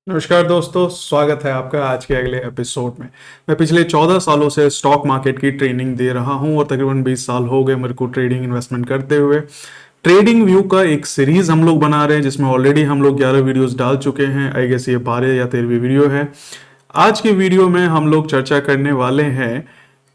नमस्कार दोस्तों, स्वागत है आपका आज के अगले एपिसोड में। मैं पिछले 14 सालों से स्टॉक मार्केट की ट्रेनिंग दे रहा हूं और तकरीबन 20 साल हो गए मेरे को ट्रेडिंग इन्वेस्टमेंट करते हुए। ट्रेडिंग व्यू का एक सीरीज हम लोग बना रहे हैं जिसमें ऑलरेडी हम लोग 11 वीडियोस डाल चुके हैं। आई गेस ये 12 या 13वीं वीडियो है। आज के वीडियो में हम लोग चर्चा करने वाले हैं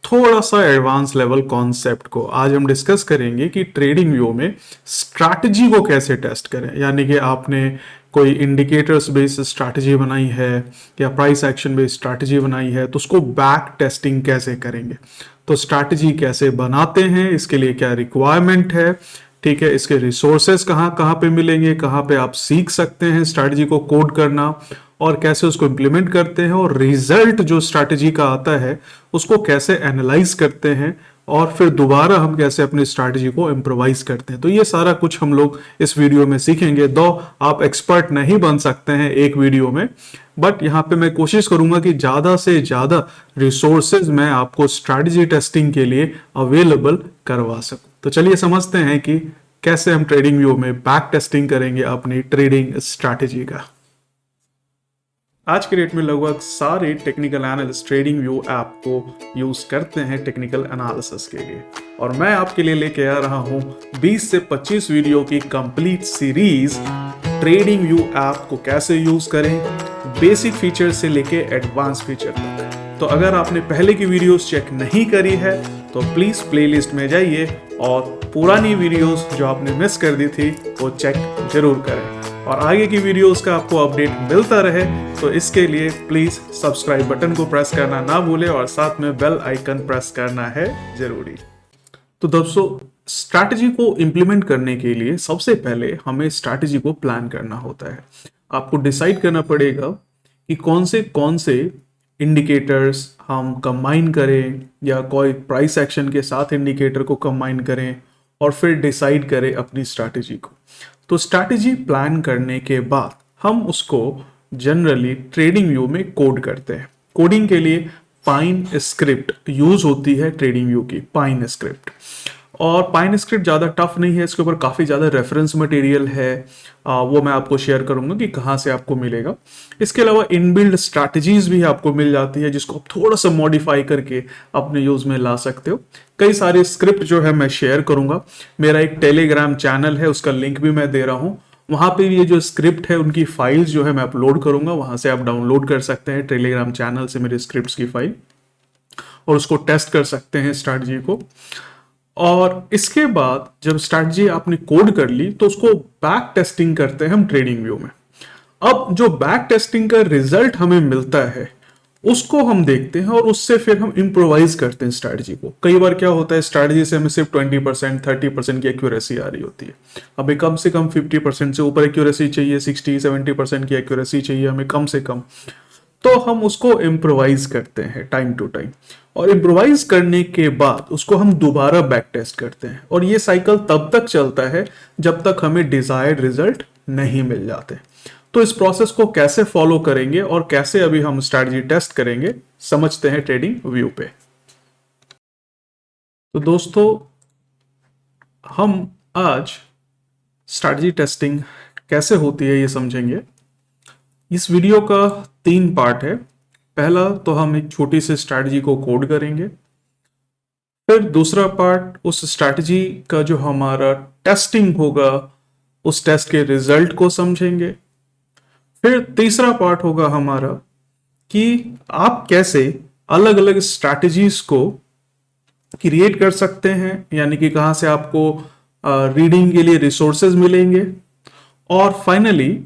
थोड़ा सा एडवांस लेवल कॉन्सेप्ट को। आज हम डिस्कस करेंगे कि ट्रेडिंग व्यू में स्ट्रैटेजी को कैसे टेस्ट करें, यानी कि आपने कोई इंडिकेटर्स बेस्ड स्ट्रैटेजी बनाई है या प्राइस एक्शन बेस्ड स्ट्रैटेजी बनाई है तो उसको बैक टेस्टिंग कैसे करेंगे। तो स्ट्रैटेजी कैसे बनाते हैं, इसके लिए क्या रिक्वायरमेंट है, ठीक है, इसके रिसोर्सेज कहाँ कहाँ पे मिलेंगे, कहाँ पे आप सीख सकते हैं स्ट्रैटेजी को कोड करना और कैसे उसको इम्प्लीमेंट करते हैं, और रिजल्ट जो स्ट्रैटेजी का आता है उसको कैसे एनालाइज करते हैं, और फिर दोबारा हम कैसे अपनी स्ट्रैटेजी को इम्प्रोवाइज करते हैं। तो ये सारा कुछ हम लोग इस वीडियो में सीखेंगे। दो आप एक्सपर्ट नहीं बन सकते हैं एक वीडियो में, बट यहाँ पे मैं कोशिश करूंगा कि ज्यादा से ज्यादा रिसोर्सेज मैं आपको स्ट्रैटेजी टेस्टिंग के लिए अवेलेबल करवा सकूं। तो चलिए समझते हैं कि कैसे हम ट्रेडिंग व्यू में बैक टेस्टिंग करेंगे अपनी ट्रेडिंग स्ट्रैटेजी का। आज के डेट में लगभग सारे technical analyst trading view app को यूज करते हैं टेक्निकल एनालिसिस के लिए, और मैं आपके लिए लेके आ रहा हूं 20 से 25 वीडियो की complete series trading view app को कैसे यूज करें, बेसिक फीचर से लेके एडवांस फीचर तक। तो अगर आपने पहले की वीडियोस चेक नहीं करी है तो प्लीज प्लेलिस्ट में जाइए और पुरानी वीडियोस जो आपने मिस कर दी थी वो चेक जरूर करें, और आगे की वीडियोस का आपको अपडेट मिलता रहे तो इसके लिए प्लीज सब्सक्राइब बटन को प्रेस करना ना भूलें और साथ में बेल आइकन प्रेस करना है जरूरी। तो दोस्तों, स्ट्रैटेजी को इंप्लीमेंट करने के लिए सबसे पहले हमें स्ट्रैटेजी को प्लान करना होता है। आपको डिसाइड करना पड़ेगा कि कौन से इंडिकेटर्स हम कंबाइन करें या कोई प्राइस एक्शन के साथ इंडिकेटर को कंबाइन करें, और फिर डिसाइड करें अपनी स्ट्रैटेजी को। तो स्ट्रैटेजी प्लान करने के बाद हम उसको जनरली ट्रेडिंग व्यू में कोड करते हैं। कोडिंग के लिए पाइन स्क्रिप्ट यूज होती है, ट्रेडिंग व्यू की पाइन स्क्रिप्ट। और पाइन स्क्रिप्ट ज़्यादा टफ नहीं है, इसके ऊपर काफ़ी ज़्यादा रेफरेंस मटेरियल है, वो मैं आपको शेयर करूंगा कि कहाँ से आपको मिलेगा। इसके अलावा इनबिल्ड स्ट्रैटेजीज भी आपको मिल जाती है जिसको आप थोड़ा सा मॉडिफाई करके अपने यूज में ला सकते हो। कई सारे स्क्रिप्ट जो है मैं शेयर करूंगा। मेरा एक टेलीग्राम चैनल है, उसका लिंक भी मैं दे रहा हूँ। वहां पे ये जो स्क्रिप्ट है उनकी फाइल्स जो है मैं अपलोड करूंगा, वहां से आप डाउनलोड कर सकते हैं टेलीग्राम चैनल से मेरे स्क्रिप्ट्स की फाइल, और उसको टेस्ट कर सकते हैं स्ट्रैटेजी को। और इसके बाद जब स्ट्रैटेजी आपने कोड कर ली तो उसको बैक टेस्टिंग करते हैं हम ट्रेडिंग व्यू में। अब जो बैक टेस्टिंग का रिजल्ट हमें मिलता है उसको हम देखते हैं और उससे फिर हम इम्प्रोवाइज करते हैं स्ट्रैटेजी को। कई बार क्या होता है, स्ट्रैटेजी से हमें सिर्फ 20% 30% की एक्यूरेसी आ रही होती है, हमें कम से कम 50% से ऊपर एक्यूरेसी चाहिए, 60-70% की एक्यूरेसी चाहिए हमें कम से कम। तो हम उसको इम्प्रोवाइज करते हैं टाइम टू टाइम, और इम्प्रोवाइज करने के बाद उसको हम दोबारा बैक टेस्ट करते हैं, और ये साइकिल तब तक चलता है जब तक हमें डिजायर्ड रिजल्ट नहीं मिल जाते। तो इस प्रोसेस को कैसे फॉलो करेंगे और कैसे अभी हम स्ट्रैटेजी टेस्ट करेंगे, समझते हैं ट्रेडिंग व्यू पे। तो दोस्तों, हम आज स्ट्रैटेजी टेस्टिंग कैसे होती है ये समझेंगे। इस वीडियो का 3 पार्ट है। पहला तो हम एक छोटी सी स्ट्रैटेजी को कोड करेंगे, फिर दूसरा पार्ट उस स्ट्रैटेजी का जो हमारा टेस्टिंग होगा उस टेस्ट के रिजल्ट को समझेंगे, फिर तीसरा पार्ट होगा हमारा कि आप कैसे अलग अलग स्ट्रैटेजीज को क्रिएट कर सकते हैं, यानी कि कहां से आपको रीडिंग के लिए रिसोर्सेज मिलेंगे, और फाइनली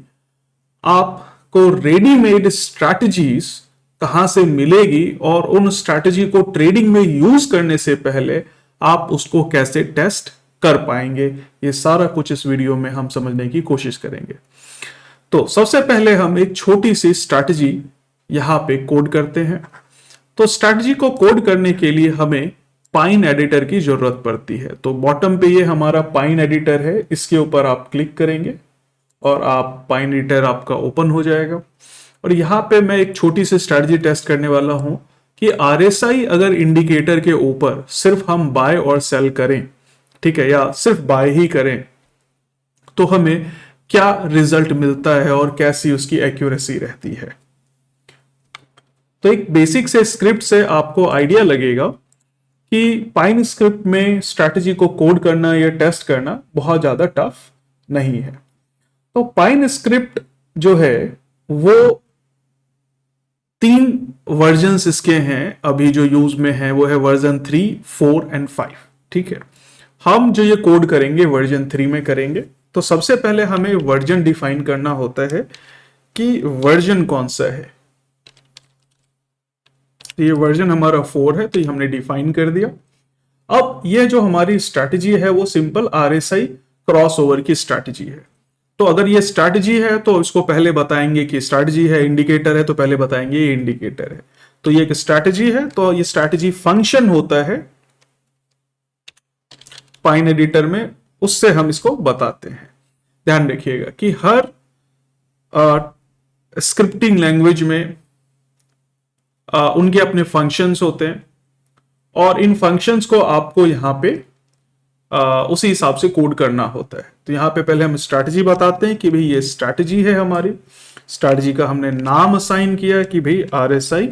आपको रेडीमेड स्ट्रैटेजीज कहां से मिलेगी, और उन स्ट्रैटेजी को ट्रेडिंग में यूज करने से पहले आप उसको कैसे टेस्ट कर पाएंगे। ये सारा कुछ इस वीडियो में हम समझने की कोशिश करेंगे। तो सबसे पहले हम एक छोटी सी स्ट्रैटेजी यहां पे कोड करते हैं। तो स्ट्रैटेजी को कोड करने के लिए हमें पाइन एडिटर की जरूरत पड़ती है। तो बॉटम पे ये हमारा पाइन एडिटर है, इसके ऊपर आप क्लिक करेंगे और आप पाइन एडिटर आपका ओपन हो जाएगा। और यहां पे मैं एक छोटी सी स्ट्रैटेजी टेस्ट करने वाला हूं कि आरएसआई अगर इंडिकेटर के ऊपर सिर्फ हम बाय और सेल करें, ठीक है, या सिर्फ बाय ही करें, तो हमें क्या रिजल्ट मिलता है और कैसी उसकी एक्यूरेसी रहती है। तो एक बेसिक से स्क्रिप्ट से आपको आइडिया लगेगा कि पाइन स्क्रिप्ट में स्ट्रैटेजी को कोड करना या टेस्ट करना बहुत ज्यादा टफ नहीं है। तो पाइन स्क्रिप्ट जो है वो 3 वर्जन्स इसके हैं अभी जो यूज में है, वो है वर्जन 3, 4 एंड 5। ठीक है, हम जो ये कोड करेंगे वर्जन 3 में करेंगे। तो सबसे पहले हमें वर्जन डिफाइन करना होता है कि वर्जन कौन सा है। तो ये वर्जन हमारा 4 है, तो ये हमने डिफाइन कर दिया। अब ये जो हमारी स्ट्रैटेजी है वो सिंपल आरएसआई क्रॉसओवर की स्ट्रैटेजी है। तो अगर ये स्ट्रैटेजी है तो इसको पहले बताएंगे कि स्ट्रैटेजी है, इंडिकेटर है तो पहले बताएंगे ये इंडिकेटर है। तो ये एक स्ट्रैटेजी है, तो ये स्ट्रैटेजी फंक्शन होता है पाइन एडिटर में, उससे हम इसको बताते हैं। ध्यान रखिएगा कि हर स्क्रिप्टिंग लैंग्वेज में उनके अपने फंक्शंस होते हैं और इन फंक्शंस को आपको यहां पे उसी हिसाब से कोड करना होता है। तो यहां पे पहले हम स्ट्रैटेजी बताते हैं कि भाई ये स्ट्रैटेजी है हमारी। स्ट्रैटेजी का हमने नाम असाइन किया कि भाई RSI,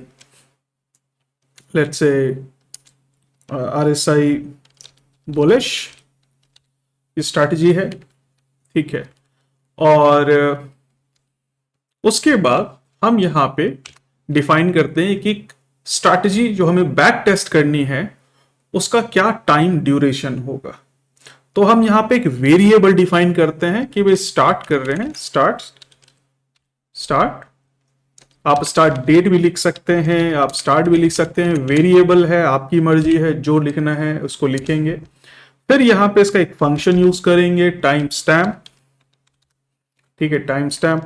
let's say RSI bullish strategy है। ठीक है, और उसके बाद हम यहां पे डिफाइन करते हैं कि स्ट्रैटेजी जो हमें बैक टेस्ट करनी है उसका क्या टाइम ड्यूरेशन होगा। तो हम यहां पे एक वेरिएबल डिफाइन करते हैं कि भाई स्टार्ट कर रहे हैं, स्टार्ट आप स्टार्ट डेट भी लिख सकते हैं, आप स्टार्ट भी लिख सकते हैं। वेरिएबल है, आपकी मर्जी है, जो लिखना है उसको लिखेंगे। फिर यहां पे इसका एक फंक्शन यूज करेंगे टाइम स्टैम्प। ठीक है, टाइम स्टैम्प।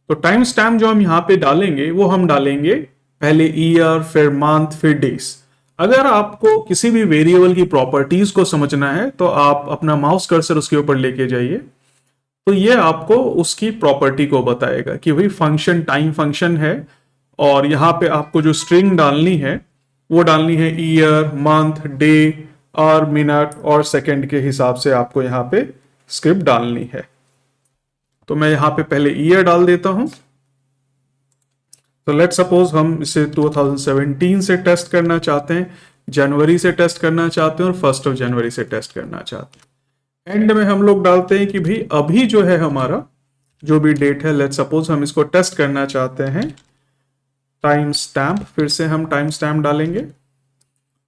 तो टाइम स्टैम्प जो हम यहां पे डालेंगे वो हम डालेंगे पहले ईयर, फिर मंथ, फिर डेज। अगर आपको किसी भी वेरिएबल की प्रॉपर्टीज को समझना है तो आप अपना माउस कर्सर उसके ऊपर लेके जाइए, तो ये आपको उसकी प्रॉपर्टी को बताएगा कि भाई फंक्शन टाइम फंक्शन है और यहां पे आपको जो स्ट्रिंग डालनी है वो डालनी है ईयर, मंथ, डे और मिनट और सेकंड के हिसाब से आपको यहां पे स्क्रिप्ट डालनी है। तो मैं यहां पे पहले ईयर डाल देता हूं। तो लेट सपोज हम इसे 2017 से टेस्ट करना चाहते हैं, जनवरी से टेस्ट करना चाहते हैं और 1 जनवरी से टेस्ट करना चाहते हैं। एंड में हम लोग डालते हैं कि भाई अभी जो है हमारा जो भी डेट है, लेट सपोज हम इसको टेस्ट करना चाहते हैं टाइम स्टैम्प। फिर से हम टाइम स्टैम्प डालेंगे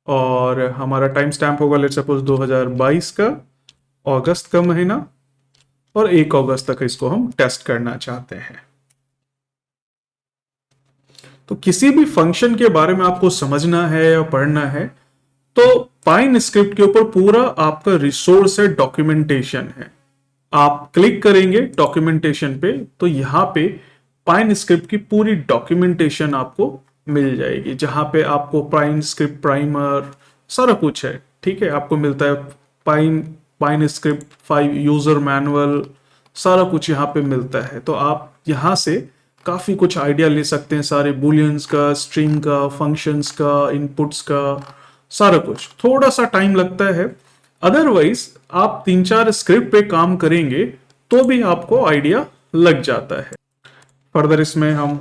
और हमारा टाइम स्टैम्प होगा लेट सपोज 2022 का अगस्त का महीना और 1 अगस्त तक इसको हम टेस्ट करना चाहते हैं। तो किसी भी फंक्शन के बारे में आपको समझना है या पढ़ना है तो पाइन स्क्रिप्ट के ऊपर पूरा आपका रिसोर्स है, डॉक्यूमेंटेशन है। आप क्लिक करेंगे डॉक्यूमेंटेशन पे तो यहां पे पाइन स्क्रिप्ट की पूरी डॉक्यूमेंटेशन आपको मिल जाएगी, जहां पे आपको पाइन स्क्रिप्ट प्राइमर सारा कुछ है। ठीक है, आपको मिलता है पाइन स्क्रिप्ट 5 यूजर मैनुअल, सारा कुछ यहाँ पे मिलता है। तो आप यहाँ से काफी कुछ आइडिया ले सकते हैं, सारे बुलियंस का, स्ट्रिंग का, फंक्शंस का, इनपुट्स का, सारा कुछ। थोड़ा सा टाइम लगता है, अदरवाइज आप 3-4 स्क्रिप्ट पे काम करेंगे तो भी आपको आइडिया लग जाता है। फर्दर इसमें हम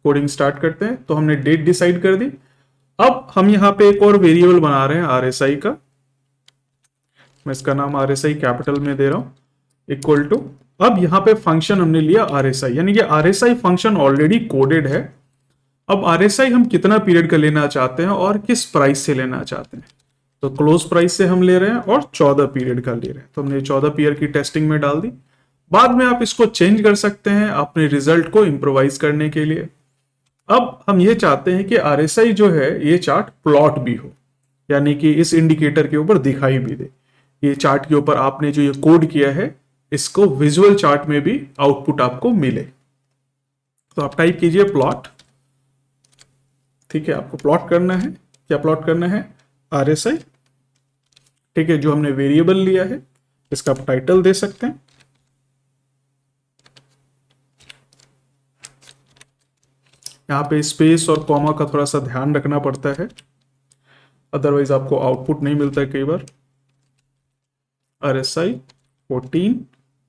कोडिंग स्टार्ट करते हैं। तो हमने डेट डिसाइड कर दी। अब हम यहाँ पे एक और वेरिएबल बना रहे हैं आरएसआई का। मैं इसका नाम आरएसआई कैपिटल में दे रहा हूं, इक्वल टू। अब यहां पे फंक्शन हमने लिया आरएसआई, यानी कि आरएसआई फंक्शन ऑलरेडी कोडेड है। अब आरएसआई हम कितना पीरियड का लेना चाहते हैं और किस प्राइस से लेना चाहते हैं। तो क्लोज प्राइस से हम ले रहे हैं और 14 पीरियड का ले रहे हैं। तो हमने 14 पीरियड की टेस्टिंग में डाल दी। बाद में आप इसको चेंज कर सकते हैं अपने रिजल्ट को इंप्रोवाइज करने के लिए। अब हम ये चाहते हैं कि आरएसआई जो है ये चार्ट प्लॉट भी हो, यानी कि इस इंडिकेटर के ऊपर दिखाई भी दे। ये चार्ट के ऊपर आपने जो ये कोड किया है इसको विजुअल चार्ट में भी आउटपुट आपको मिले। तो आप टाइप कीजिए प्लॉट। ठीक है, आपको प्लॉट करना है, क्या प्लॉट करना है, आरएसआई। ठीक है, जो हमने वेरिएबल लिया है इसका आप टाइटल दे सकते हैं। यहां पे स्पेस और कॉमा का थोड़ा सा ध्यान रखना पड़ता है, अदरवाइज आपको आउटपुट नहीं मिलता है कई बार। आरएसआई 14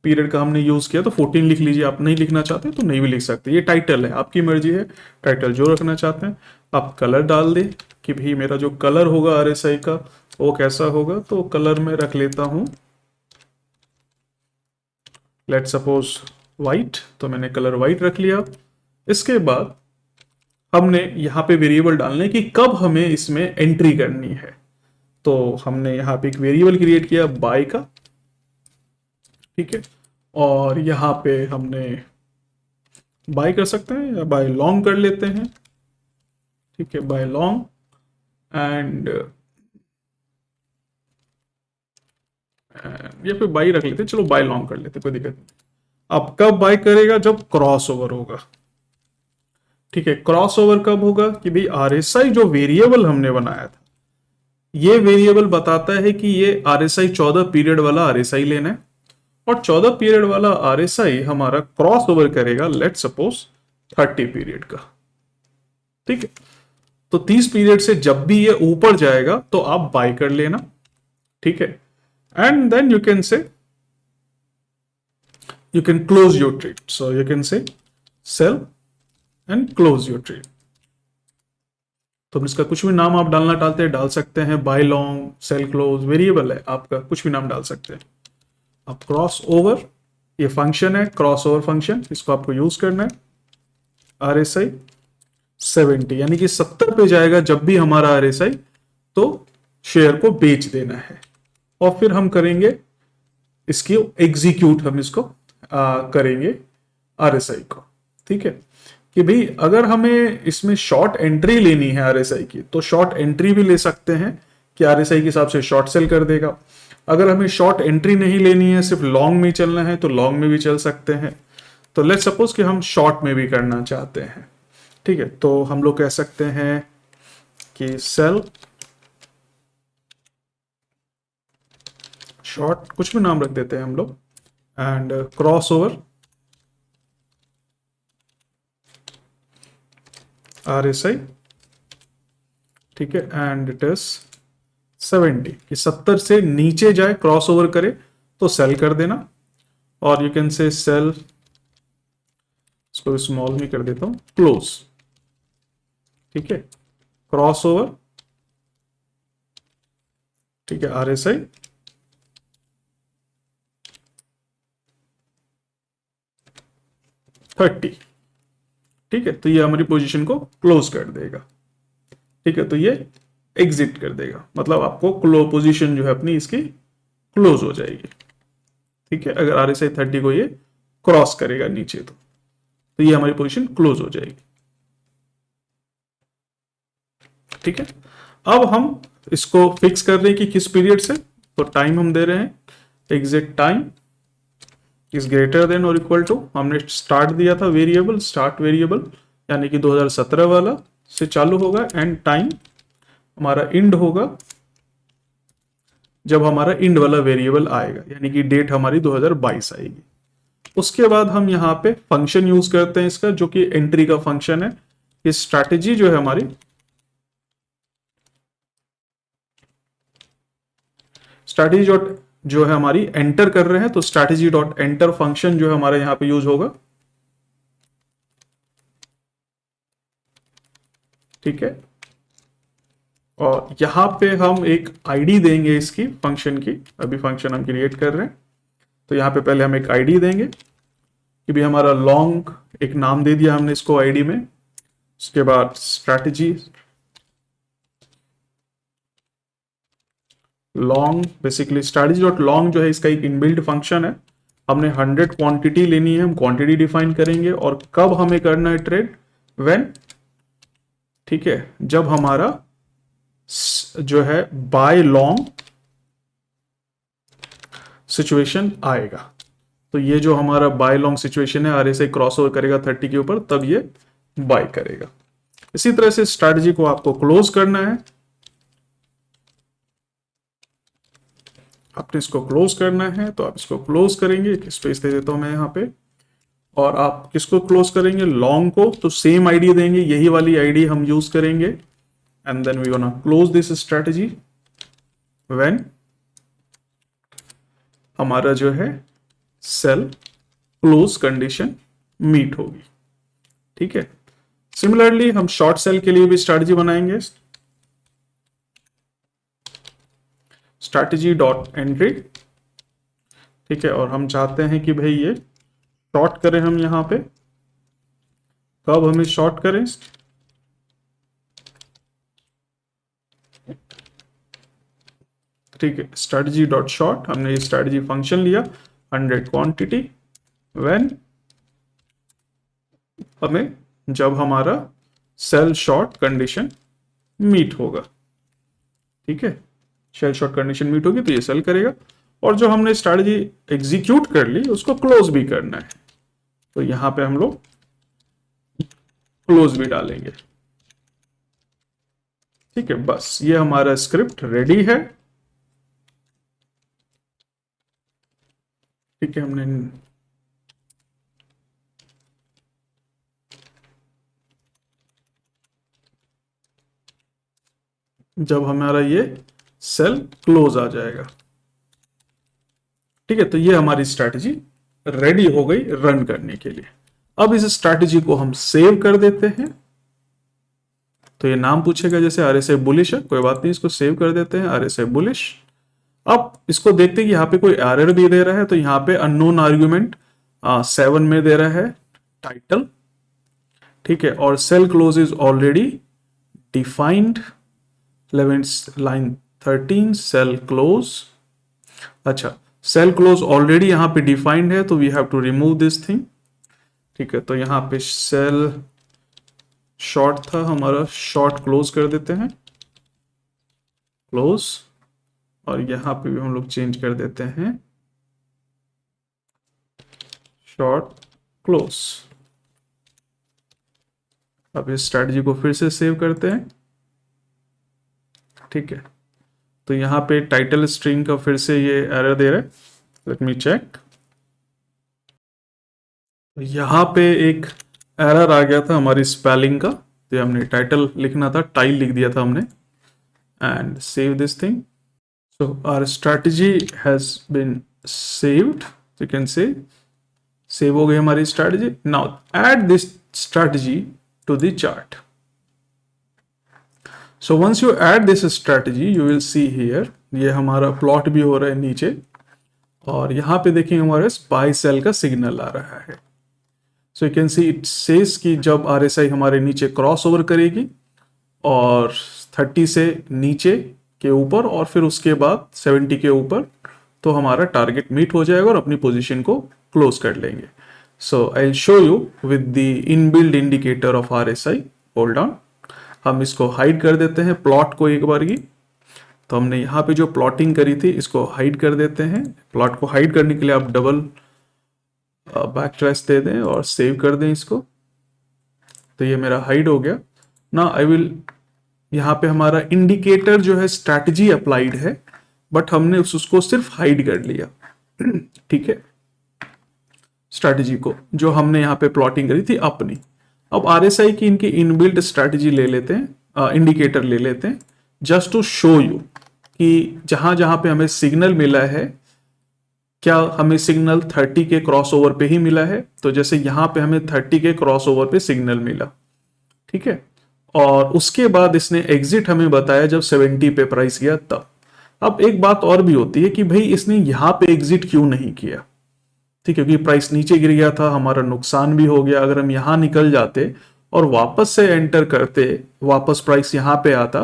पीरियड का हमने यूज किया तो 14 लिख लीजिए, आप नहीं लिखना चाहते तो नहीं भी लिख सकते, ये टाइटल है, आपकी मर्जी है टाइटल जो रखना चाहते हैं। आप कलर डाल दें कि भाई मेरा जो कलर होगा आरएसआई का वो कैसा होगा, तो कलर में रख लेता हूं लेट सपोज वाइट, तो मैंने कलर वाइट रख लिया। इसके बाद हमने यहाँ पे वेरिएबल डालने की कब हमें इसमें एंट्री करनी है, तो हमने यहाँ पे एक वेरिएबल क्रिएट किया बाय का, ठीक है, और यहाँ पे हमने बाय कर सकते हैं या बाय लॉन्ग कर लेते हैं, ठीक है, बाय लॉन्ग एंड या फिर बाय रख लेते हैं, चलो बाय लॉन्ग कर लेते हैं, कोई दिक्कत नहीं। अब कब बाय करेगा, जब क्रॉस ओवर होगा, ठीक है। क्रॉस ओवर कब होगा कि भाई आरएसआई जो वेरिएबल हमने बनाया था, ये वेरिएबल बताता है कि ये आरएसआई 14 पीरियड वाला आरएसआई लेना है, और 14 पीरियड वाला आरएसआई हमारा क्रॉस ओवर करेगा लेट सपोज 30 पीरियड का, ठीक है। तो 30 पीरियड से जब भी ये ऊपर जाएगा तो आप बाय कर लेना, ठीक है, and then you can say you can close your trade, so you can say sell and close your trade। तो इसका कुछ भी नाम आप डालना चाहते हैं डाल सकते हैं, buy long, sell close, variable है आपका, कुछ भी नाम डाल सकते हैं। अब क्रॉस ओवर ये फंक्शन है, क्रॉस ओवर फंक्शन, इसको आपको यूज करना है। आरएसआई 70 यानी कि 70 पे जाएगा जब भी हमारा आरएसआई, तो शेयर को बेच देना है, और फिर हम करेंगे इसकी एग्जीक्यूट, हम इसको करेंगे आरएसआई को, ठीक है। कि भाई अगर हमें इसमें शॉर्ट एंट्री लेनी है आरएसआई की, तो शॉर्ट एंट्री भी ले सकते हैं कि आरएसआई के हिसाब से शॉर्ट सेल कर देगा। अगर हमें शॉर्ट एंट्री नहीं लेनी है, सिर्फ लॉन्ग में चलना है, तो लॉन्ग में भी चल सकते हैं। तो लेट्स सपोज कि हम शॉर्ट में भी करना चाहते हैं, ठीक है, तो हम लोग कह सकते हैं कि सेल शॉर्ट, कुछ भी नाम रख देते हैं हम लोग, एंड क्रॉस ओवर आरएसआई, ठीक है, एंड इट इज 70 कि 70 से नीचे जाए, क्रॉस ओवर करे तो सेल कर देना, और यू कैन से सेल, इसको स्मॉल में कर देता हूं, क्लोज, ठीक है, क्रॉस ओवर, ठीक है, आरएसआई 30, ठीक है, तो ये हमारी पोजीशन को क्लोज कर देगा, ठीक है, तो ये एग्जिट कर देगा, मतलब आपको क्लो पोजीशन जो है अपनी इसकी क्लोज हो जाएगी, ठीक है। अगर आरएसआई 30 को ये क्रॉस करेगा नीचे, तो ये हमारी पोजीशन क्लोज हो जाएगी, ठीक है। अब हम इसको फिक्स कर रहे हैं कि किस पीरियड से, तो टाइम हम दे रहे हैं exit time is greater than और इक्वल टू, हमने स्टार्ट दिया था वेरिएबल, स्टार्ट वेरिएबल यानी कि 2017 वाला से चालू होगा, एंड टाइम हमारा इंड होगा जब हमारा इंड वाला वेरिएबल आएगा, यानी कि डेट हमारी 2022 आएगी। उसके बाद हम यहाँ पे फंक्शन यूज करते हैं इसका, जो कि एंट्री का फंक्शन है। ये स्ट्रैटेजी जो है हमारी, स्ट्रैटेजी डॉट जो है हमारी एंटर कर रहे हैं, तो स्ट्रैटेजी डॉट एंटर फंक्शन जो है हमारे यहां पे यूज होगा, ठीक है। और यहां पे हम एक आईडी देंगे इसकी फंक्शन की, अभी फंक्शन हम क्रिएट कर रहे हैं, तो यहां पे पहले हम एक आईडी देंगे कि भी हमारा लॉन्ग, एक नाम दे दिया हमने इसको आईडी में। उसके बाद strategy long, basically strategy dot long जो है इसका एक इनबिल्ट फंक्शन है। हमने 100 क्वांटिटी लेनी है, हम क्वांटिटी डिफाइन करेंगे, और कब हमें करना है ट्रेड, व्हेन, ठीक है, जब हमारा जो है बाय लॉन्ग सिचुएशन आएगा। तो ये जो हमारा बाय लॉन्ग सिचुएशन है, आरएसआई क्रॉस ओवर करेगा 30 के ऊपर, तब ये बाय करेगा। इसी तरह से स्ट्रैटेजी को आपको क्लोज करना है, आपने इसको क्लोज करना है, तो आप इसको क्लोज करेंगे, स्पेस दे देता हूं मैं यहाँ पे, और आप किसको क्लोज करेंगे, लॉन्ग को, तो सेम आईडी देंगे, यही वाली आईडी हम यूज करेंगे, and then we gonna close this strategy when हमारा जो है सेल क्लोज कंडीशन मीट होगी। ठीक है, सिमिलरली हम शॉर्ट सेल के लिए भी स्ट्रैटेजी बनाएंगे। Strategy dot entry. ठीक है, और हम चाहते हैं कि भाई ये शॉर्ट करें हम यहां पे। कब हमें शॉर्ट करें? ठीक है, स्ट्रैटेजी डॉट शॉर्ट, हमने ये स्ट्रैटेजी फंक्शन लिया 100 क्वांटिटी व्हेन, हमें जब हमारा सेल शॉर्ट कंडीशन मीट होगा। ठीक है, सेल शॉर्ट कंडीशन मीट होगी तो ये सेल करेगा, और जो हमने स्ट्रैटेजी एग्जीक्यूट कर ली उसको क्लोज भी करना है, तो यहां पे हम लोग क्लोज भी डालेंगे। ठीक है, बस ये हमारा स्क्रिप्ट रेडी है। ठीक है, हमने जब हमारा ये सेल क्लोज आ जाएगा। ठीक है, तो ये हमारी स्ट्रैटेजी रेडी हो गई रन करने के लिए। अब इस स्ट्रैटेजी को हम सेव कर देते हैं। तो ये नाम पूछेगा, जैसे RSI बुलिश है, कोई बात नहीं, इसको सेव कर देते हैं RSI बुलिश। अब इसको देखते हैं कि यहाँ पे कोई एरर भी दे रहा है, तो यहाँ पे अननोन आर्ग्यूमेंट 7 में दे रहा है टाइटल। ठीक है, और sell close is already defined 11 line 13 sell close. अच्छा, सेल क्लोज ऑलरेडी यहां पे डिफाइंड है, तो we have to remove this thing. ठीक है, तो यहां पे सेल शॉर्ट था हमारा, शॉर्ट क्लोज कर देते हैं, क्लोज, और यहां पे भी हम लोग चेंज कर देते हैं शॉर्ट क्लोज। अब इस स्ट्रैटेजी को फिर से सेव करते हैं। ठीक है, तो यहां पे टाइटल स्ट्रिंग का फिर से ये एरर दे रहा है, लेट मी चेक। यहां पे एक एरर आ गया था हमारी स्पेलिंग का, तो हमने टाइटल लिखना था, टाइल लिख दिया था हमने, and save this thing. So our strategy has been saved, you can say save हो गई हमारी स्ट्रैटेजी। Now add this strategy to the chart. So once you add this strategy, you will see here, ये हमारा plot भी हो रहा है नीचे, और यहाँ पे देखिए हमारे बाय सेल का सिग्नल आ रहा है। So you can see it says कि जब RSI हमारे नीचे क्रॉस ओवर करेगी और 30 से नीचे के ऊपर और फिर उसके बाद 70 के ऊपर, तो हमारा टारगेट मीट हो जाएगा और अपनी पोजीशन को क्लोज कर लेंगे। So I'll show you with the inbuilt indicator of RSI. Hold on, हम इसको हाइड कर देते हैं प्लॉट को एक बार की। तो हमने यहाँ पे जो प्लॉटिंग करी थी इसको हाइड कर देते हैं। प्लॉट को हाइड करने के लिए आप डबल बैक ट्रेस दे दें और सेव कर दें इसको। तो ये मेरा हाइड हो गया ना। आई विल, यहाँ पे हमारा इंडिकेटर जो है स्ट्रैटेजी अप्लाइड है, बट हमने उसको सिर्फ हाइड कर लिया। ठीक है, स्ट्रैटेजी को जो हमने यहाँ पे प्लॉटिंग करी थी अपनी। अब RSI की इनकी इनबिल्ट स्ट्रैटेजी ले लेते हैं, इंडिकेटर ले लेते हैं, जस्ट टू शो यू कि जहां जहां पे हमें सिग्नल मिला है, क्या हमें सिग्नल 30 के क्रॉसओवर पे ही मिला है। तो जैसे यहां पे हमें 30 के क्रॉसओवर पे सिग्नल मिला, ठीक है, और उसके बाद इसने एग्जिट हमें बताया जब 70 पे प्राइस गया तब। अब एक बात और भी होती है कि भाई इसने यहां पे एग्जिट क्यों नहीं किया, ठीक है, क्योंकि प्राइस नीचे गिर गया था, हमारा नुकसान भी हो गया। अगर हम यहां निकल जाते और वापस से एंटर करते, वापस प्राइस यहां पे आता,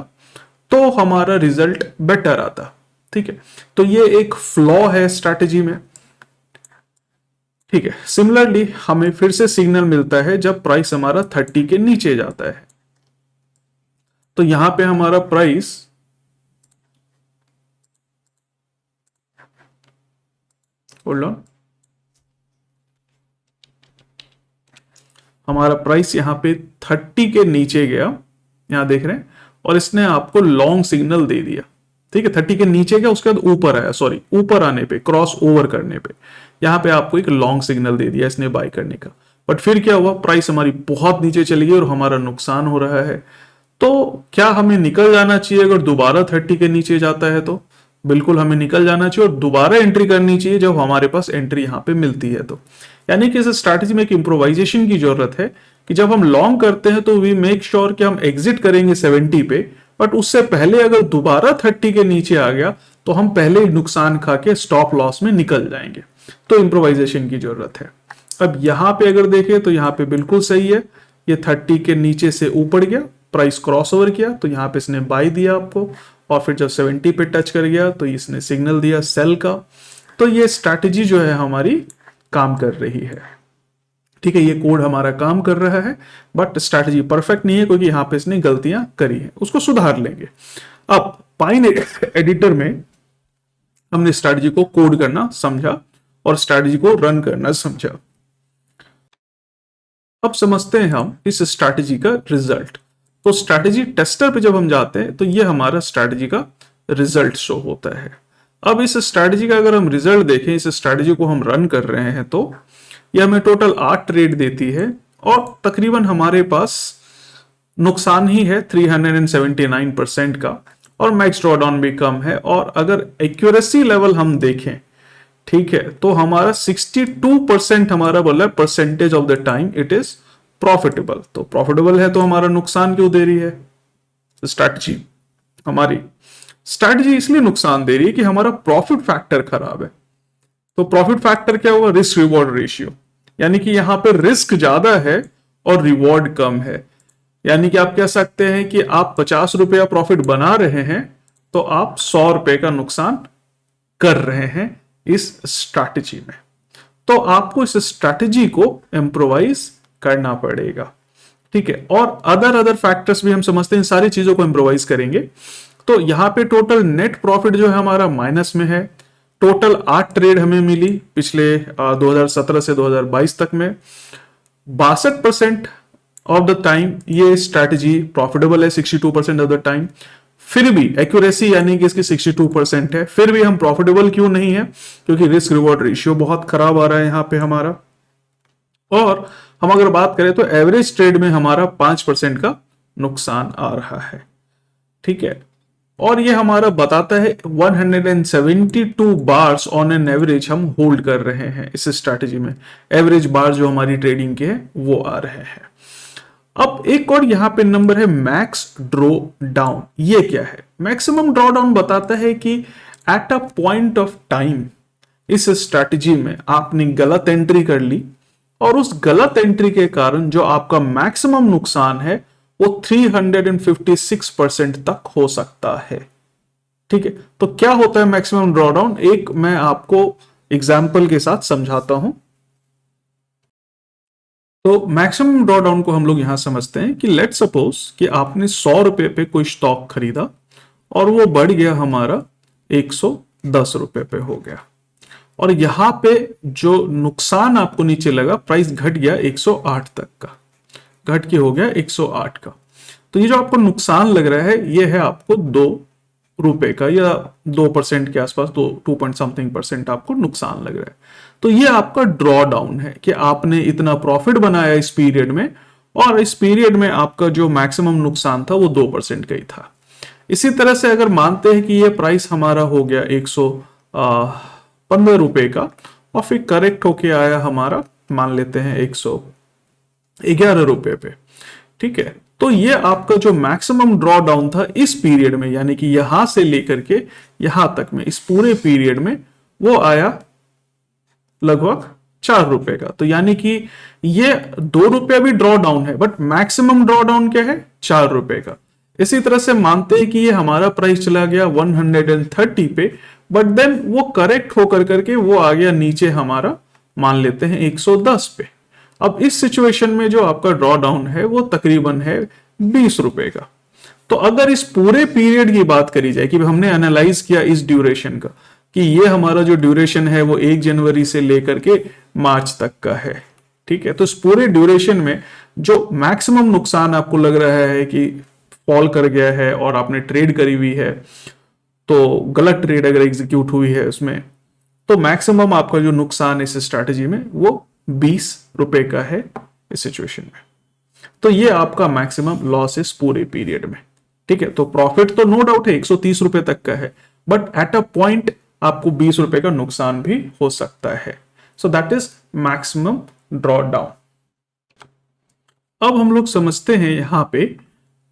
तो हमारा रिजल्ट बेटर आता। ठीक है, तो ये एक फ्लॉ है स्ट्रैटेजी में। ठीक है, सिमिलरली हमें फिर से सिग्नल मिलता है जब प्राइस हमारा 30 के नीचे जाता है। तो यहां पे हमारा प्राइस होल्ड ऑन, हमारा प्राइस यहां पे 30 के नीचे गया, यहां देख रहे हैं, और इसने आपको लॉन्ग सिग्नल दे दिया। ठीक है, 30 के नीचे गया, उसके बाद ऊपर आया, सॉरी ऊपर आने पे, क्रॉस ओवर करने पे यहां पे आपको एक लॉन्ग सिग्नल दे दिया इसने बाय करने का। बट फिर क्या हुआ, प्राइस हमारी बहुत नीचे चली गई और हमारा नुकसान हो रहा है। तो क्या हमें निकल जाना चाहिए अगर दोबारा 30 के नीचे जाता है? तो बिल्कुल हमें निकल जाना चाहिए और दोबारा एंट्री करनी चाहिए जब हमारे पास एंट्री यहाँ पे मिलती है। तो यानी कि इस स्ट्रैटेजी में एक इम्प्रोवाइजेशन की जरूरत है कि जब हम लॉन्ग करते हैं तो वी मेक श्योर कि हम एग्जिट करेंगे 70 पे, बट उससे पहले अगर दोबारा 30 के नीचे आ गया तो हम पहले ही नुकसान खा के स्टॉप लॉस में निकल जाएंगे। तो इम्प्रोवाइजेशन की जरूरत है। अब यहाँ पे अगर देखें तो यहाँ पे बिल्कुल सही है, ये 30 के नीचे से ऊपर गया, प्राइस क्रॉस ओवर किया तो यहाँ पे इसने बाई दिया आपको, और फिर जब 70 पे टच कर गया तो इसने सिग्नल दिया सेल का। तो ये स्ट्रैटेजी जो है हमारी काम कर रही है। ठीक है, ये कोड हमारा काम कर रहा है, बट स्ट्रैटेजी परफेक्ट नहीं है क्योंकि यहाँ पे इसने गलतियां करी है, उसको सुधार लेंगे। अब पाइन एडिटर में हमने स्ट्रैटेजी को कोड करना समझा और स्ट्रैटेजी को रन करना समझा। अब समझते हैं हम इस स्ट्रैटेजी का रिजल्ट। तो स्ट्रैटेजी टेस्टर पे जब हम जाते हैं तो ये हमारा स्ट्रैटेजी का रिजल्ट शो होता है। अब इस स्ट्रैटेजी का अगर हम रिजल्ट देखें, इस स्ट्रैटेजी को हम रन कर रहे हैं तो ये हमें टोटल 8 ट्रेड देती है और तकरीबन हमारे पास नुकसान ही है 379% का, और मैक्स ड्रॉडाउन भी कम है। और अगर एक्यूरेसी लेवल हम देखें, ठीक है, तो हमारा 62% हमारा बोला है percentage of the time it is profitable. तो प्रॉफिटेबल है तो हमारा नुकसान क्यों दे रही है स्ट्रैटेजी? हमारी स्ट्रैटेजी इसलिए नुकसान दे रही है कि हमारा प्रॉफिट फैक्टर खराब है। तो प्रॉफिट फैक्टर क्या हुआ? रिस्क रिवॉर्ड रेशियो, यानी कि यहां पर रिस्क ज्यादा है और रिवॉर्ड कम है। यानी कि आप कह सकते हैं कि आप 50 रुपया प्रॉफिट बना रहे हैं तो आप 100 रुपए का नुकसान कर रहे हैं इस स्ट्रैटेजी में। तो आपको इस स्ट्रैटेजी को इम्प्रोवाइज करना पड़ेगा। ठीक है, और अदर फैक्टर्स भी हम समझते हैं, सारी चीजों को इम्प्रोवाइज करेंगे। तो यहां पे टोटल नेट प्रॉफिट जो है हमारा माइनस में है। टोटल 8 ट्रेड हमें मिली पिछले 2017 से 2022 तक में। 62% ऑफ द टाइम ये स्ट्रैटेजी प्रॉफिटेबल है, 62% ऑफ द टाइम। फिर भी एक्यूरेसी यानी कि इसकी 62% है, फिर भी हम प्रॉफिटेबल क्यों नहीं है? क्योंकि रिस्क रिवॉर्ड रेशियो बहुत खराब आ रहा है यहां पे हमारा। और हम अगर बात करें तो एवरेज ट्रेड में हमारा 5% का नुकसान आ रहा है। ठीक है, और ये हमारा बताता है 172 बार्स ऑन एन एवरेज हम होल्ड कर रहे हैं इस स्ट्रैटेजी में। एवरेज बार जो हमारी ट्रेडिंग के है वो आ रहे हैं। अब एक और यहां पे नंबर है मैक्स ड्रॉ डाउन। ये क्या है? मैक्सिमम ड्रॉ डाउन बताता है कि at a point of time इस स्ट्रैटेजी में आपने गलत एंट्री कर ली और उस गलत एंट्री के कारण जो आपका मैक्सिमम नुकसान है वो 356% तक हो सकता है। ठीक है, तो क्या होता है मैक्सिमम ड्रॉडाउन? एक मैं आपको एग्जाम्पल के साथ समझाता हूं। तो मैक्सिमम ड्रॉडाउन को हम लोग यहां समझते हैं कि लेट सपोज कि आपने 100 रुपए पे कोई स्टॉक खरीदा और वो बढ़ गया हमारा 110 रुपए पे हो गया, और यहां पे जो नुकसान आपको नीचे लगा, प्राइस घट गया 108 तक का, घट के हो गया 108 का। तो ये जो आपको नुकसान लग रहा है ये है आपको 2 रुपए का, या 2% के आसपास, 2 पॉइंट समथिंग % आपको नुकसान लग रहा है। तो ये आपका ड्रॉ डाउन है कि आपने इतना प्रॉफिट बनाया इस पीरियड में, और इस पीरियड में आपका जो मैक्सिमम नुकसान था वो 2% का ही था। इसी तरह से अगर मानते हैं कि ये प्राइस हमारा हो गया 115 रुपए का और फिर करेक्ट होके आया हमारा, मान लेते हैं 111 रुपए पे। ठीक है, तो ये आपका जो मैक्सिमम ड्रॉ डाउन था इस पीरियड में, यानी कि यहां से लेकर के यहां तक में, इस पूरे पीरियड में वो आया लगभग 4 रुपए का। तो यानी कि ये 2 रुपया भी ड्रॉ डाउन है, बट मैक्सिमम ड्रॉ डाउन क्या है? 4 रुपए का। इसी तरह से मानते हैं कि ये हमारा प्राइस चला गया 130 पे, बट देन वो करेक्ट होकर करके वो आ गया नीचे हमारा, मान लेते हैं 110 पे। अब इस सिचुएशन में जो आपका ड्रॉ डाउन है वो तकरीबन है 20 रुपए का। तो अगर इस पूरे पीरियड की बात करी जाए कि हमने एनालाइज किया इस ड्यूरेशन का, कि ये हमारा जो ड्यूरेशन है वो 1 जनवरी से लेकर के मार्च तक का है। ठीक है, तो इस पूरे ड्यूरेशन में जो मैक्सिमम नुकसान आपको लग रहा है कि फॉल कर गया है और आपने ट्रेड करी हुई है, तो गलत ट्रेड अगर एग्जीक्यूट हुई है उसमें, तो मैक्सिमम आपका जो नुकसान इस स्ट्रैटेजी में वो 20 रुपए का है इस सिचुएशन में। तो ये आपका मैक्सिमम लॉस इस पूरे पीरियड में। ठीक है, तो प्रॉफिट तो नो डाउट है 130 रुपए तक का है, बट एट अ पॉइंट आपको 20 रुपए का नुकसान भी हो सकता है। So that is maximum draw down. अब हम लोग समझते हैं यहां पे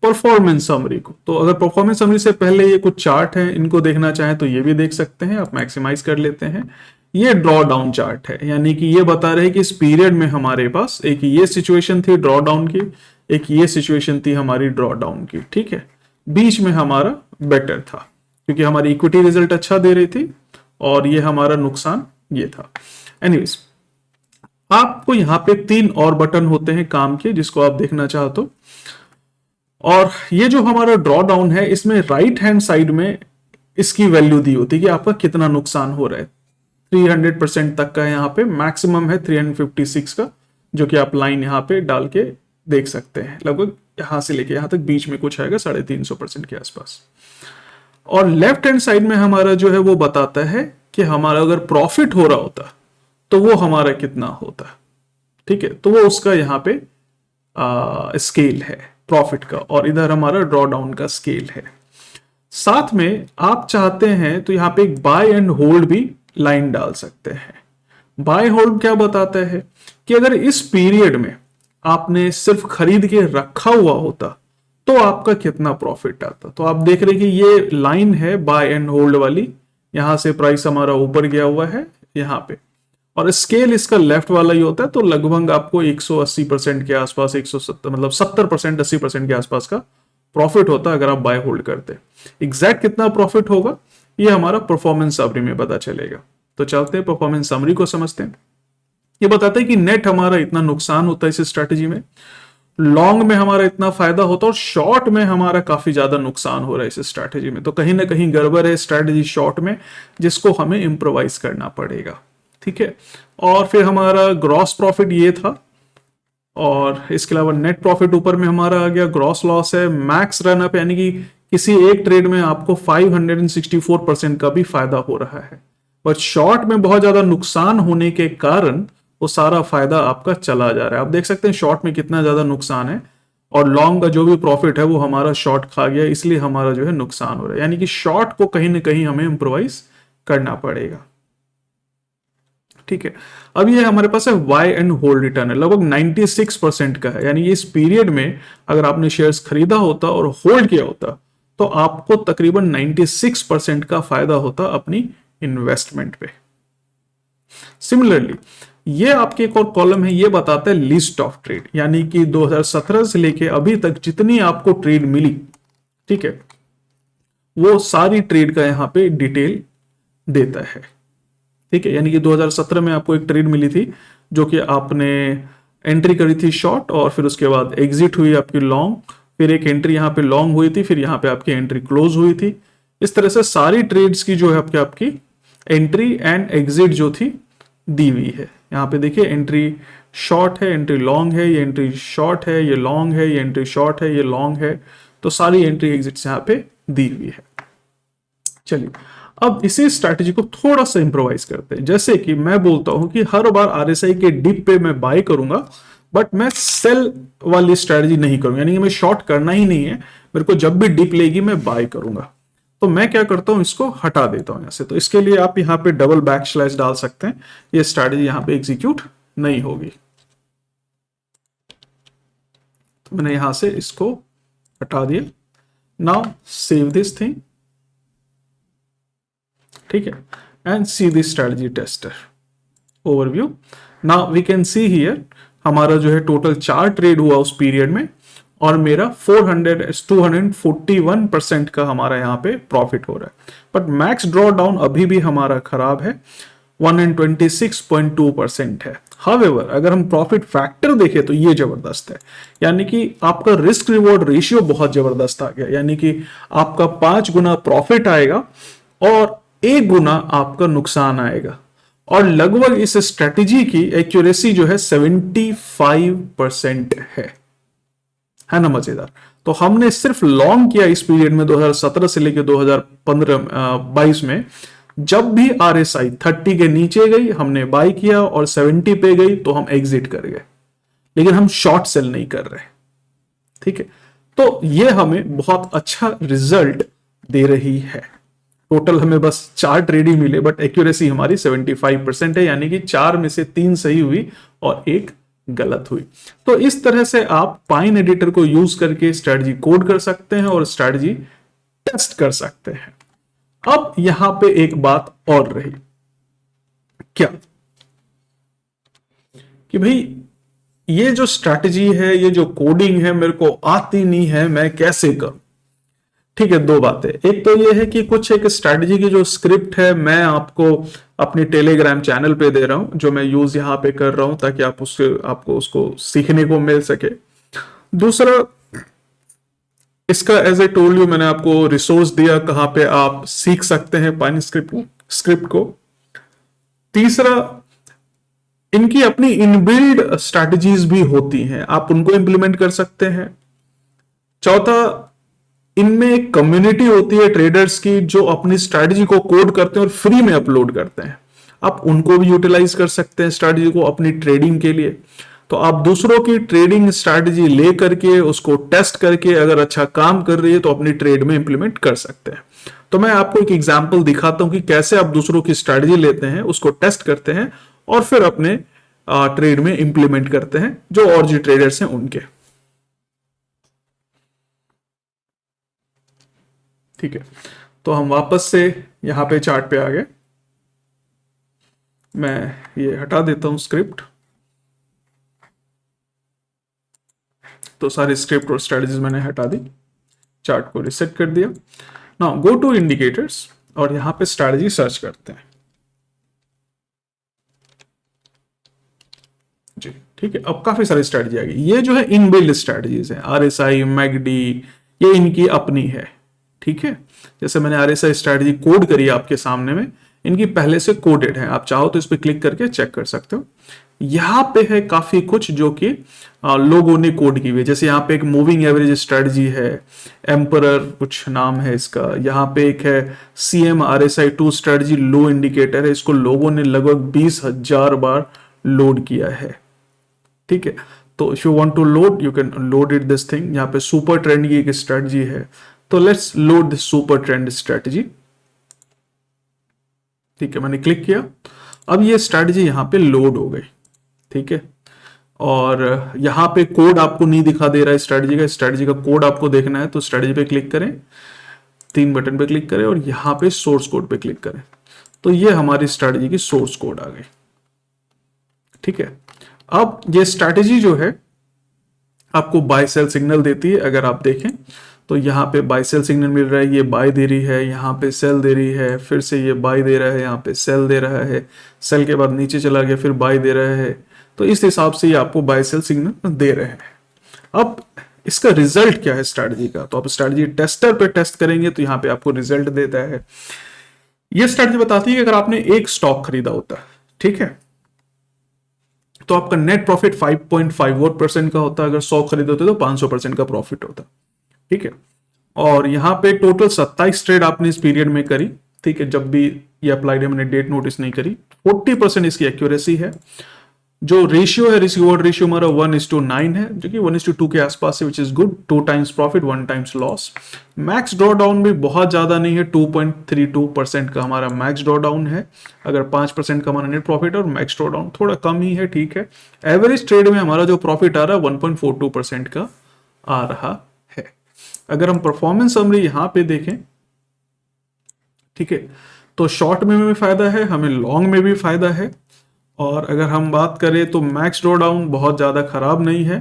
परफॉर्मेंस समरी को। तो अगर परफॉर्मेंस समरी से पहले ये कुछ चार्ट है, इनको देखना चाहें तो ये भी देख सकते हैं, आप मैक्सिमाइज कर लेते हैं। ये ड्रॉ डाउन चार्ट है, यानी कि ये बता रहे हैं कि इस पीरियड में हमारे पास एक ये सिचुएशन थी ड्रॉ डाउन की, एक ये सिचुएशन थी हमारी ड्रॉ डाउन की, ठीक है। बीच में हमारा बेटर था क्योंकि हमारी इक्विटी रिजल्ट अच्छा दे रही थी और ये हमारा नुकसान ये था। एनीवेज, आपको यहां पे 3 और बटन होते हैं काम के, जिसको आप देखना चाहो तो। और ये जो हमारा ड्रॉ डाउन है, इसमें राइट हैंड साइड में इसकी वैल्यू दी होती है कि आपका कितना नुकसान हो रहा है। 300% तक का यहाँ पे मैक्सिमम है 356 का, जो कि आप लाइन यहाँ पे डाल के देख सकते हैं। लगभग यहां से लेके यहां तक बीच में कुछ आएगा 350% के आसपास। और लेफ्ट हैंड साइड में हमारा जो है वो बताता है कि हमारा अगर प्रॉफिट हो रहा होता तो वो हमारा कितना होता, ठीक है। तो वो उसका यहाँ पे स्केल है प्रॉफिट का, और इधर हमारा ड्रॉ डाउन का स्केल है। साथ में आप चाहते हैं तो यहाँ पे एक बाय एंड होल्ड भी लाइन डाल सकते हैं। बाय होल्ड क्या बताता है कि अगर इस पीरियड में आपने सिर्फ खरीद के रखा हुआ होता तो आपका कितना प्रॉफिट आता। तो आप देख रहे हैं कि ये लाइन है बाय एंड होल्ड वाली, यहां से प्राइस हमारा ऊपर गया हुआ है यहां पे, और स्केल इसका लेफ्ट वाला ही होता है। तो लगभग आपको 180% के आसपास, 170 मतलब 70% 80% के आसपास का प्रॉफिट होता है अगर आप बाय होल्ड करते। एग्जैक्ट कितना प्रॉफिट होगा ये हमारा परफॉर्मेंस समरी में पता चलेगा। तो चलते हैं परफॉर्मेंस समरी को समझते हैं। ये बताता है कि नेट हमारा इतना नुकसान होता है इस स्ट्रैटेजी में, लॉन्ग में हमारा इतना फायदा होता है और शॉर्ट में हमारा काफी ज्यादा नुकसान हो रहा है इस स्ट्रैटेजी में। तो कहीं ना कहीं गड़बड़ है स्ट्रैटेजी शॉर्ट में, जिसको हमें इंप्रोवाइज करना पड़ेगा, ठीक है। और फिर हमारा ग्रॉस प्रॉफिट ये था, और इसके अलावा नेट प्रॉफिट ऊपर में हमारा आ गया। ग्रॉस लॉस है, मैक्स रन अप, यानी कि किसी एक ट्रेड में आपको 564% का भी फायदा हो रहा है, बट शॉर्ट में बहुत ज्यादा नुकसान होने के कारण वो सारा फायदा आपका चला जा रहा है। आप देख सकते हैं शॉर्ट में कितना ज्यादा नुकसान है, और लॉन्ग का जो भी प्रॉफिट है वो हमारा शॉर्ट खा गया, इसलिए हमारा जो है नुकसान हो रहा है। यानी कि शॉर्ट को कहीं ना कहीं हमें इंप्रोवाइज करना पड़ेगा, ठीक है। अब ये हमारे पास है बाय एंड होल्ड रिटर्न है, लगभग 96% का है। यानी इस पीरियड में अगर आपने शेयर्स खरीदा होता और होल्ड किया होता तो आपको तकरीबन 96% का फायदा होता अपनी इन्वेस्टमेंट पे। सिमिलरली ये आपके एक और कॉलम है, ये बताता है लिस्ट ऑफ ट्रेड, यानी कि 2017 से लेके अभी तक जितनी आपको ट्रेड मिली, ठीक है, वो सारी ट्रेड का यहां पे डिटेल देता है, ठीक है। यानी कि 2017 में आपको एक ट्रेड मिली थी जो कि आपने एंट्री करी थी शॉर्ट, और फिर उसके बाद एग्जिट हुई आपकी लॉन्ग, फिर एक एंट्री यहाँ पे लॉन्ग हुई थी, फिर यहाँ पे आपकी एंट्री क्लोज हुई थी। इस तरह से सारी ट्रेड्स की जो है आपकी एंट्री एंड एग्जिट जो थी दी हुई है। यहाँ पे देखिए एंट्री शॉर्ट है, एंट्री लॉन्ग है, ये एंट्री शॉर्ट है, ये लॉन्ग है, ये एंट्री शॉर्ट है, ये लॉन्ग है। तो सारी एंट्री एग्जिट्स यहाँ पे दी हुई है। चलिए अब इसी स्ट्रैटेजी को थोड़ा सा इंप्रोवाइज करते हैं। जैसे कि मैं बोलता हूं कि हर बार आरएसआई के डिप पे मैं बाय करूंगा, बट मैं सेल वाली स्ट्रैटेजी नहीं करूंगा, यानी कि मैं शॉर्ट करना ही नहीं है, मेरे को जब भी डिप लेगी मैं बाय करूंगा। तो मैं क्या करता हूं, इसको हटा देता हूं यहां से। तो इसके लिए आप यहां पे डबल बैक स्लैश डाल सकते हैं, ये स्ट्रैटेजी यहां पे एग्जीक्यूट नहीं होगी। तो मैंने यहां से इसको हटा दिया। नाउ सेव दिस थिंग, ठीक है, and see this strategy tester overview. Now we can see here हमारा जो है टोटल 4 ट्रेड हुआ उस पीरियड में, और मेरा 241% का हमारा यहाँ पे प्रॉफिट हो रहा है। बट मैक्स ड्रॉ डाउन अभी भी हमारा खराब है, 126.2% है। हावेवर अगर हम प्रॉफिट फैक्टर देखें तो ये जबरदस्त है, यानी कि आपका रिस्क रिवॉर्ड रेशियो बहुत जबरदस्त आ गया, यानी कि आपका 5 गुना प्रॉफिट आएगा और 1 गुना आपका नुकसान आएगा। और लगभग इस स्ट्रेटेजी की एक्यूरेसी जो है 75% है ना मजेदार। तो हमने सिर्फ लॉन्ग किया इस पीरियड में 2017 से लेकर 2015-22 में, जब भी आरएसआई 30 के नीचे गई हमने बाय किया, और 70 पे गई तो हम एग्जिट कर गए, लेकिन हम शॉर्ट सेल नहीं कर रहे, ठीक है। तो ये हमें बहुत अच्छा रिजल्ट दे रही है। टोटल हमें बस 4 ट्रेड ही मिले, बट एक्यूरेसी हमारी 75% है, यानी कि 4 में से 3 सही हुई और एक गलत हुई। तो इस तरह से आप पाइन एडिटर को यूज करके स्ट्रेटजी कोड कर सकते हैं और स्ट्रेटजी टेस्ट कर सकते हैं। अब यहां पे एक बात और रही, क्या कि भाई ये जो स्ट्रैटेजी है, ये जो कोडिंग है, मेरे को आती नहीं है, मैं कैसे करूं? ठीक है, दो बातें। एक तो ये है कि कुछ एक स्ट्रैटेजी की जो स्क्रिप्ट है मैं आपको अपने टेलीग्राम चैनल पे दे रहा हूं, जो मैं यूज यहां पे कर रहा हूं, ताकि आपको उसको सीखने को मिल सके। दूसरा, इसका एज ए टोल्ड यू, मैंने आपको रिसोर्स दिया कहां पे आप सीख सकते हैं पाइन स्क्रिप्ट को। तीसरा, इनकी अपनी इनबिल्ड स्ट्रैटेजीज भी होती हैं, आप उनको इंप्लीमेंट कर सकते हैं। चौथा, इनमें एक कम्युनिटी होती है ट्रेडर्स की, जो अपनी स्ट्रैटेजी को कोड करते हैं और फ्री में अपलोड करते हैं। आप उनको भी यूटिलाइज कर सकते हैं स्ट्रैटेजी को अपनी ट्रेडिंग के लिए। तो आप दूसरों की ट्रेडिंग स्ट्रैटेजी ले करके उसको टेस्ट करके अगर अच्छा काम कर रही है तो अपनी ट्रेड में इंप्लीमेंट कर सकते हैं। तो मैं आपको एक एग्जांपल दिखाता हूं कि कैसे आप दूसरों की स्ट्रैटेजी लेते हैं, उसको टेस्ट करते हैं और फिर अपने ट्रेड में इंप्लीमेंट करते हैं, जो और जो ट्रेडर्स हैं उनके। ठीक है, तो हम वापस से यहां पे चार्ट पे आ गए। मैं ये हटा देता हूं स्क्रिप्ट। तो सारी स्क्रिप्ट और स्ट्रेटजीज मैंने हटा दी, चार्ट को रिसेट कर दिया। नाउ गो टू इंडिकेटर्स और यहां पे स्ट्रेटजी सर्च करते हैं जी। ठीक है, अब काफी सारी स्ट्रेटजी आ गई। ये जो है इनबिल्ड स्ट्रेटजीज है, आरएसआई, मैगडी, ये इनकी अपनी है। ठीक है, जैसे मैंने आरएसआई स्ट्रेटजी कोड करी आपके सामने में, इनकी पहले से कोडेड है, आप चाहो तो इस पर क्लिक करके चेक कर सकते हो। यहां पे है काफी कुछ जो कि लोगों ने कोड की हुई है। जैसे यहाँ पे एक मूविंग एवरेज स्ट्रेटजी है, एम्परर कुछ नाम है इसका। यहाँ पे एक है CMRSI2 स्ट्रेटजी, लो इंडिकेटर है, इसको लोगों ने लगभग 20,000 बार लोड किया है। ठीक है, तो if you want to load you can load it this thing. यहाँ पे सुपर ट्रेंड की एक स्ट्रेटजी है, तो let's load this super trend strategy. ठीक है, मैंने क्लिक किया, अब ये स्ट्रेटजी यहां पे लोड हो गई। ठीक है, और यहां पे कोड आपको नहीं दिखा दे रहा है स्ट्रेटजी का कोड आपको देखना है तो स्ट्रेटजी पे क्लिक करें, 3 बटन पे क्लिक करें और यहां पे सोर्स कोड पे क्लिक करें, तो ये हमारी स्ट्रेटजी की सोर्स कोड आ गई। ठीक है, अब ये स्ट्रेटजी जो है आपको बाय सेल सिग्नल देती है। अगर आप देखें तो यहाँ पे बाय सेल सिग्नल मिल रहा है, ये बाय दे रही है, यहाँ पे सेल दे रही है, फिर से ये बाय दे रहा है, यहाँ पे सेल दे रहा है, सेल के बाद नीचे चला गया, फिर बाय दे रहा है। तो इस हिसाब से ये आपको बाय सेल सिग्नल दे रहे हैं। अब इसका रिजल्ट क्या है स्ट्रैटेजी का, तो आप स्ट्रैटेजी टेस्टर पे टेस्ट करेंगे तो यहाँ पे आपको रिजल्ट देता है। ये स्ट्रैटेजी बताती है कि अगर आपने एक स्टॉक खरीदा होता, ठीक है, तो आपका नेट प्रॉफिट 5.54% का होता है। अगर 100 खरीदे होते तो 500% का प्रॉफिट होता। ठीक है, और यहाँ पे टोटल 27 ट्रेड आपने इस पीरियड में करी। ठीक है, जब भी ये अप्लाइड है, मैंने डेट नोटिस नहीं करी। 40% इसकी एक्यूरेसी है। जो रेशियो है, रिस्क रिवॉर्ड रेशियो हमारा 1:9 है, जो कि 1:2 के आसपास है, which is good. 2 times profit 1 times loss. Max draw down भी बहुत ज्यादा नहीं है, 2.32% का हमारा मैक्स ड्रॉ डाउन है। अगर 5% का हमारा नेट प्रॉफिट है और मैक्स ड्रॉ डाउन थोड़ा कम ही है। ठीक है, एवरेज ट्रेड में हमारा जो प्रॉफिट आ रहा है 1.42% का आ रहा है। अगर हम परफॉर्मेंस समरी यहां पे देखें, ठीक है, तो शॉर्ट में भी फायदा है, हमें लॉन्ग में भी फायदा है। और अगर हम बात करें तो मैक्स ड्रॉ डाउन बहुत ज्यादा खराब नहीं है,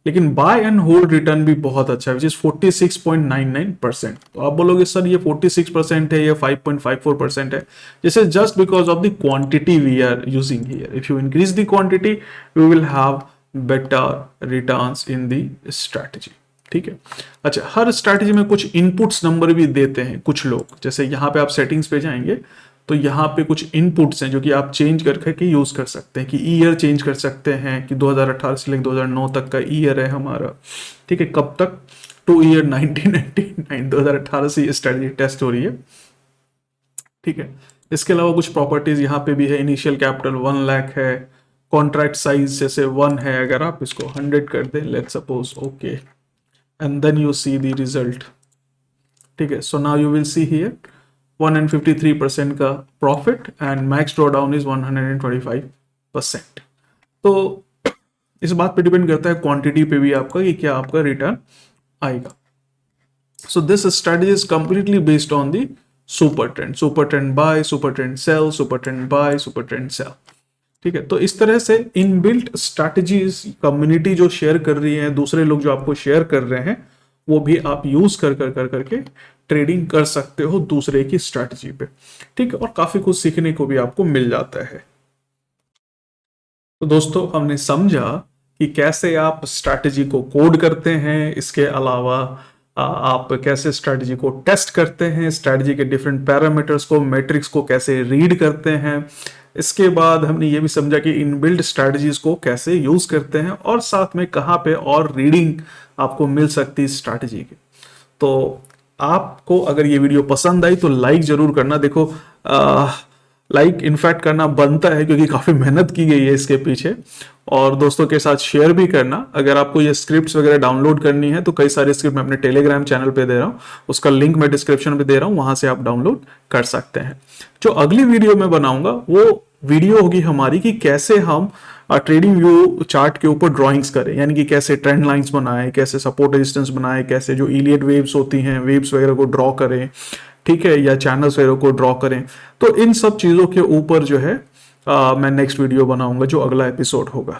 लेकिन बाय एंड होल्ड रिटर्न भी बहुत अच्छा है, विच इज 46.99%। तो आप बोलोगे सर ये 46% है, ये 5.54% है, जैसे just because of the quantity we are using here. If you increase the quantity we will have better returns in the strategy. ठीक है, अच्छा, हर स्ट्रैटेजी में कुछ इनपुट्स नंबर भी देते हैं कुछ लोग। जैसे यहाँ पे आप सेटिंग्स पे जाएंगे तो यहाँ पे कुछ इनपुट्स हैं जो कि आप चेंज करके यूज कर सकते हैं, कि ईयर चेंज कर सकते हैं कि 2018 से लेकर 2009 तक का ईयर है हमारा। ठीक है, कब तक, टू ईयर 1999, 2018 से ये स्ट्रेटजी टेस्ट हो रही है। ठीक है, इसके अलावा कुछ प्रॉपर्टीज यहाँ पे भी है। इनिशियल कैपिटल 1 लाख है, कॉन्ट्रैक्ट साइज जैसे 1 है, अगर आप इसको 100 कर दें, let's suppose, okay, and then you see the result. ठीक है, so now you will see here 153% का profit and max drawdown is 125%। तो इस बात पे डिपेंड करता है क्वांटिटी पे भी आपका कि क्या आपका रिटर्न आएगा। So this strategy is completely based on the super trend buy, super trend sell, super trend buy, super trend sell. ठीक है, तो इस तरह से इनबिल्ट स्ट्रैटेजीज कम्युनिटी जो शेयर कर रही है, दूसरे लोग जो आपको शेयर कर रहे हैं, वो भी आप यूज कर करके ट्रेडिंग कर सकते हो दूसरे की स्ट्रैटेजी पे। ठीक है, और काफी कुछ सीखने को भी आपको मिल जाता है। तो दोस्तों हमने समझा कि कैसे आप स्ट्रैटेजी को कोड करते हैं, इसके अलावा आप कैसे स्ट्रैटेजी को टेस्ट करते हैं, स्ट्रैटेजी के डिफरेंट पैरामीटर्स को, मैट्रिक्स को कैसे रीड करते हैं। इसके बाद हमने ये भी समझा कि इनबिल्ट स्ट्रैटेजीज को कैसे यूज करते हैं और साथ में कहाँ पे और रीडिंग आपको मिल सकती है स्ट्रैटेजी की। तो आपको अगर ये वीडियो पसंद आई तो लाइक जरूर करना। देखो लाइक इनफैक्ट करना बनता है क्योंकि काफी मेहनत की गई है इसके पीछे, और दोस्तों के साथ शेयर भी करना। अगर आपको ये स्क्रिप्ट्स वगैरह डाउनलोड करनी है तो कई सारे स्क्रिप्ट मैं अपने टेलीग्राम चैनल पे दे रहा हूँ, उसका लिंक मैं डिस्क्रिप्शन पे दे रहा हूँ, वहां से आप डाउनलोड कर सकते हैं। जो अगली वीडियो में बनाऊंगा वो वीडियो होगी हमारी कि कैसे हम ट्रेडिंग व्यू चार्ट के ऊपर ड्राइंग्स करें, यानी कि कैसे ट्रेंड लाइंस बनाएं, कैसे सपोर्ट रेजिस्टेंस बनाएं, कैसे जो इलियट वेव्स होती हैं वेव्स वगैरह को ड्रॉ करें, ठीक है, या चैनल्स वगैरह को ड्रॉ करें। तो इन सब चीजों के ऊपर जो है मैं नेक्स्ट वीडियो बनाऊंगा जो अगला एपिसोड होगा।